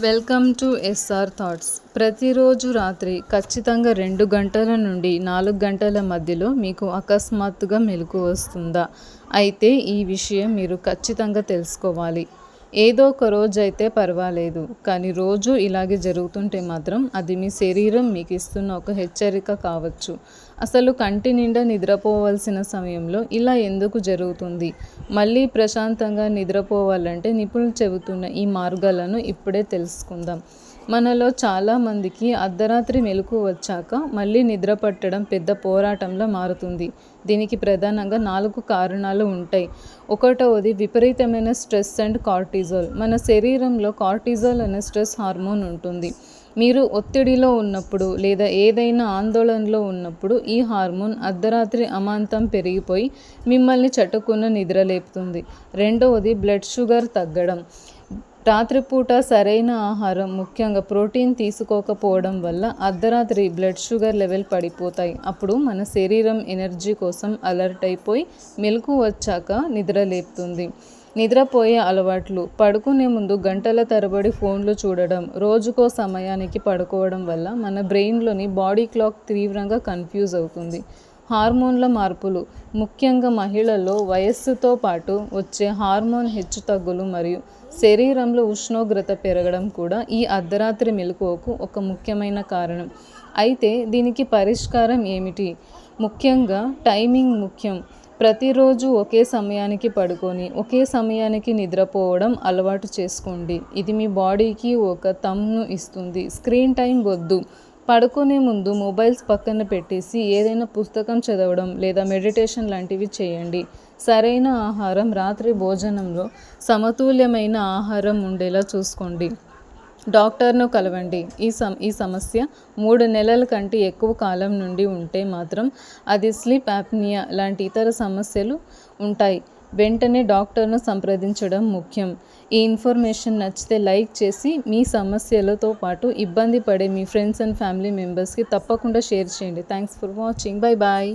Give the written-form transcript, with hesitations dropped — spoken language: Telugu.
Welcome to SR thoughts. ప్రతిరోజు రాత్రి ఖచ్చితంగా 2 గంటల నుండి 4 గంటల మధ్యలో మీకు అకస్మాత్తుగా మెలకువ వస్తుందా? అయితే ఈ విషయం మీరు ఖచ్చితంగా తెలుసుకోవాలి. ఏదో ఒక రోజు అయితే పర్వాలేదు, కానీ రోజు ఇలాగే జరుగుతుంటే మాత్రం అది మీ శరీరం మీకు ఇస్తున్న ఒక హెచ్చరిక కావచ్చు. అసలు కంటి నిండా నిద్రపోవాల్సిన సమయంలో ఇలా ఎందుకు జరుగుతుంది? మళ్ళీ ప్రశాంతంగా నిద్రపోవాలంటే నిపుణులు చెబుతున్న ఈ మార్గాలను ఇప్పుడే తెలుసుకుందాం. మనలో చాలామందికి అర్ధరాత్రి మెలకువ వచ్చాక మళ్ళీ నిద్ర పట్టడం పెద్ద పోరాటంలా మారుతుంది. దీనికి ప్రధానంగా 4 కారణాలు ఉంటాయి. ఒకటవది విపరీతమైన స్ట్రెస్ అండ్ కార్టిజోల్. మన శరీరంలో కార్టిజోల్ అనే స్ట్రెస్ హార్మోన్ ఉంటుంది. మీరు ఒత్తిడిలో ఉన్నప్పుడు లేదా ఏదైనా ఆందోళనలో ఉన్నప్పుడు ఈ హార్మోన్ అర్ధరాత్రి అమాంతం పెరిగిపోయి మిమ్మల్ని చటుక్కున నిద్రలేపుతుంది. రెండవది బ్లడ్ షుగర్ తగ్గడం. రాత్రిపూట సరైన ఆహారం, ముఖ్యంగా ప్రోటీన్ తీసుకోకపోవడం వల్ల అర్ధరాత్రి బ్లడ్ షుగర్ లెవెల్ పడిపోతాయి. అప్పుడు మన శరీరం ఎనర్జీ కోసం అలర్ట్ అయిపోయి మెలకువ వచ్చాక నిద్రలేపుతుంది. నిద్రపోయే అలవాట్లు. పడుకునే ముందు గంటల తరబడి ఫోన్లు చూడడం, రోజుకో సమయానికి పడుకోవడం వల్ల మన బ్రెయిన్లోని బాడీ క్లాక్ తీవ్రంగా కన్ఫ్యూజ్ అవుతుంది. హార్మోన్ల మార్పులు. ముఖ్యంగా మహిళల్లో వయస్సుతో పాటు వచ్చే హార్మోన్ హెచ్చుతగ్గులు మరియు శరీరంలో ఉష్ణోగ్రత పెరగడం కూడా ఈ అర్ధరాత్రి మెలకువకు ఒక ముఖ్యమైన కారణం. అయితే దీనికి పరిష్కారం ఏమిటి? ముఖ్యంగా టైమింగ్ ముఖ్యం. ప్రతిరోజు ఒకే సమయానికి పడుకొని ఒకే సమయానికి నిద్రపోవడం అలవాటు చేసుకోండి. ఇది మీ బాడీకి ఒక థంబ్ను ఇస్తుంది. స్క్రీన్ టైం వద్దు. పడుకునే ముందు మొబైల్స్ పక్కన పెట్టేసి ఏదైనా పుస్తకం చదవడం లేదా మెడిటేషన్ లాంటివి చేయండి. సరైన ఆహారం. రాత్రి భోజనంలో సమతుల్యమైన ఆహారం ఉండేలా చూసుకోండి. డాక్టర్ను కలవండి. ఈ సమస్య 3 నెలల కంటే ఎక్కువ కాలం నుండి ఉంటే మాత్రం అది స్లీప్ యాప్నియా లాంటి ఇతర సమస్యలు ఉంటాయి. వెంటనే డాక్టర్ను సంప్రదించడం ముఖ్యం. ఈ ఇన్ఫర్మేషన్ నచ్చితే లైక్ చేసి మీ సమస్యలతో పాటు ఇబ్బంది పడే మీ ఫ్రెండ్స్ అండ్ ఫ్యామిలీ మెంబర్స్కి తప్పకుండా షేర్ చేయండి. Thanks for watching. Bye bye.